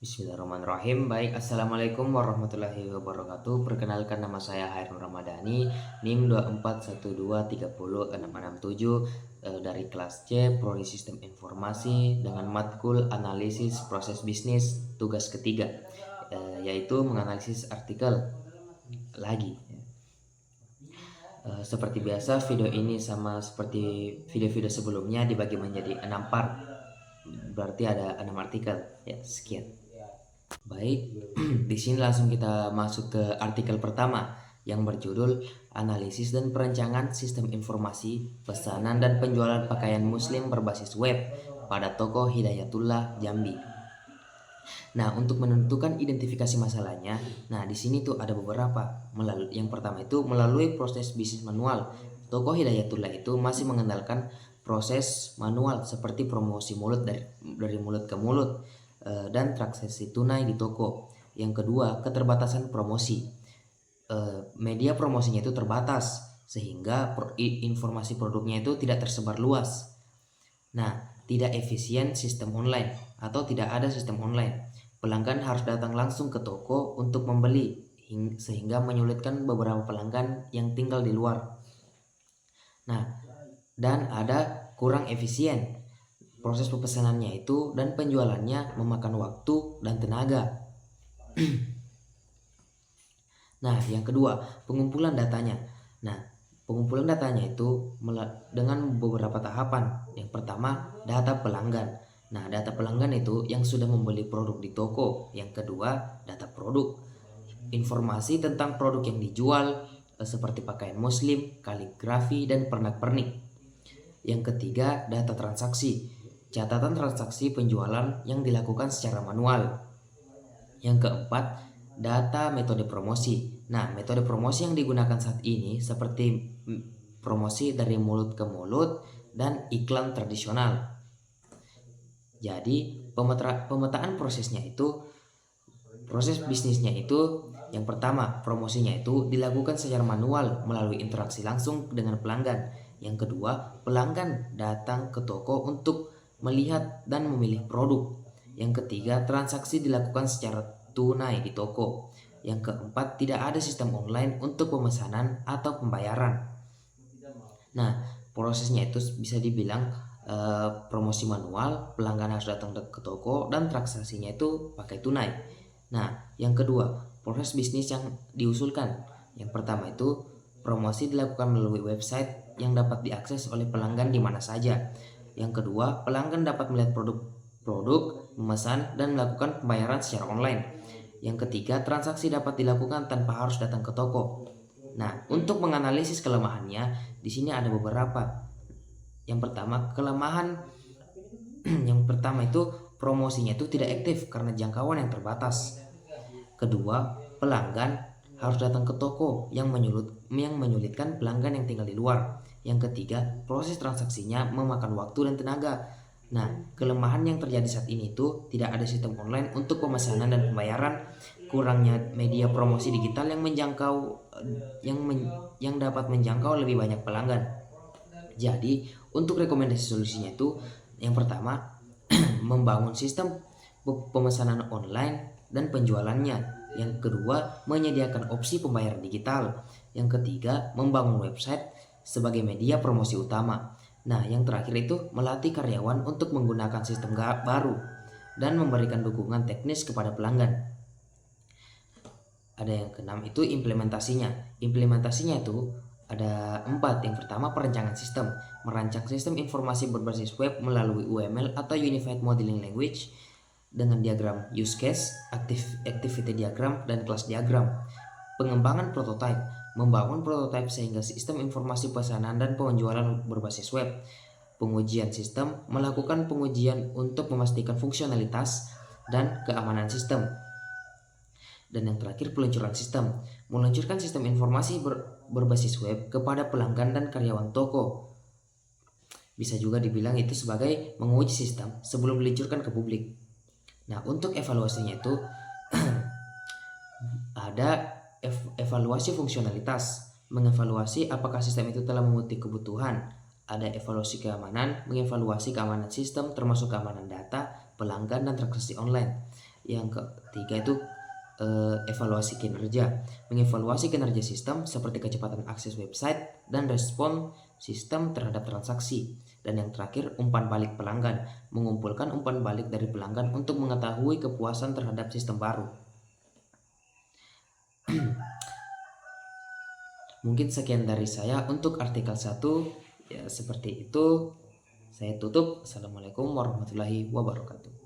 Bismillahirrahmanirrahim. Baik, Assalamualaikum warahmatullahi wabarakatuh. Perkenalkan, nama saya Hairul Ramadhani, NIM 2412300667, dari kelas C Prodi Sistem Informasi dengan matkul analisis proses bisnis tugas ketiga, yaitu menganalisis artikel lagi. Seperti biasa, video ini sama seperti video-video sebelumnya dibagi menjadi 6 part. Berarti ada 6 artikel. Ya, sekian. Baik, di sini langsung kita masuk ke artikel pertama yang berjudul Analisis dan Perencanaan Sistem Informasi Pesanan dan Penjualan Pakaian Muslim Berbasis Web pada Toko Hidayatullah Jambi. Nah, untuk menentukan identifikasi masalahnya, nah di sini tuh ada beberapa. Yang pertama itu melalui proses bisnis manual. Toko Hidayatullah itu masih mengandalkan proses manual seperti promosi mulut dari mulut ke mulut, dan transaksi tunai di toko. Yang kedua, keterbatasan promosi. Media promosinya itu terbatas sehingga informasi produknya itu tidak tersebar luas. Nah, tidak efisien sistem online atau tidak ada sistem online. Pelanggan harus datang langsung ke toko untuk membeli sehingga menyulitkan beberapa pelanggan yang tinggal di luar. Nah, dan ada kurang efisien. Proses pemesanannya itu dan penjualannya memakan waktu dan tenaga. Nah, yang kedua, pengumpulan datanya. Nah, pengumpulan datanya itu dengan beberapa tahapan. Yang pertama, data pelanggan. Nah, data pelanggan itu yang sudah membeli produk di toko. Yang kedua, data produk. Informasi tentang produk yang dijual, seperti pakaian muslim, kaligrafi, dan pernak-pernik. Yang ketiga, data transaksi. Catatan transaksi penjualan yang dilakukan secara manual. Yang keempat, data metode promosi. Nah, metode promosi yang digunakan saat ini seperti promosi dari mulut ke mulut dan iklan tradisional. Jadi, pemetaan prosesnya itu, proses bisnisnya itu, yang pertama, promosinya itu dilakukan secara manual melalui interaksi langsung dengan pelanggan. Yang kedua, pelanggan datang ke toko untuk melihat dan memilih produk. Yang ketiga, transaksi dilakukan secara tunai di toko. Yang keempat, tidak ada sistem online untuk pemesanan atau pembayaran. Nah, prosesnya itu bisa dibilang promosi manual, pelanggan harus datang ke toko, dan transaksinya itu pakai tunai. Nah, yang kedua, proses bisnis yang diusulkan. Yang pertama itu, promosi dilakukan melalui website yang dapat diakses oleh pelanggan di mana saja. Yang kedua, pelanggan dapat melihat produk, memesan, dan melakukan pembayaran secara online. Yang ketiga, transaksi dapat dilakukan tanpa harus datang ke toko. Nah, untuk menganalisis kelemahannya, di sini ada beberapa. Yang pertama, kelemahan yang pertama itu promosinya itu tidak aktif karena jangkauan yang terbatas. Kedua, pelanggan harus datang ke toko yang menyulitkan pelanggan yang tinggal di luar. Yang ketiga, proses transaksinya memakan waktu dan tenaga. Nah, kelemahan yang terjadi saat ini itu tidak ada sistem online untuk pemesanan dan pembayaran, kurangnya media promosi digital yang dapat menjangkau lebih banyak pelanggan. Jadi, untuk rekomendasi solusinya itu, yang pertama, membangun sistem pemesanan online dan penjualannya. Yang kedua, menyediakan opsi pembayaran digital. Yang ketiga, membangun website sebagai media promosi utama. Nah, yang terakhir itu melatih karyawan untuk menggunakan sistem baru dan memberikan dukungan teknis kepada pelanggan. Ada yang keenam itu implementasinya. Implementasinya itu ada 4. Yang pertama, perencanaan sistem. Merancang sistem informasi berbasis web melalui UML atau Unified Modeling Language dengan diagram use case, activity diagram, dan kelas diagram. Pengembangan prototype. Membangun prototype sehingga sistem informasi pesanan dan penjualan berbasis web. Pengujian sistem. Melakukan pengujian untuk memastikan fungsionalitas dan keamanan sistem. Dan yang terakhir, peluncuran sistem. Meluncurkan sistem informasi berbasis web kepada pelanggan dan karyawan toko. Bisa juga dibilang itu sebagai menguji sistem sebelum diluncurkan ke publik. Nah, untuk evaluasinya itu ada evaluasi fungsionalitas, mengevaluasi apakah sistem itu telah memenuhi kebutuhan. Ada evaluasi keamanan, mengevaluasi keamanan sistem termasuk keamanan data, pelanggan, dan transaksi online. Yang ketiga itu evaluasi kinerja, mengevaluasi kinerja sistem seperti kecepatan akses website dan respon sistem terhadap transaksi. Dan yang terakhir, umpan balik pelanggan, mengumpulkan umpan balik dari pelanggan untuk mengetahui kepuasan terhadap sistem baru. Mungkin sekian dari saya untuk artikel 1. Ya, seperti itu. Saya tutup. Assalamualaikum warahmatullahi wabarakatuh.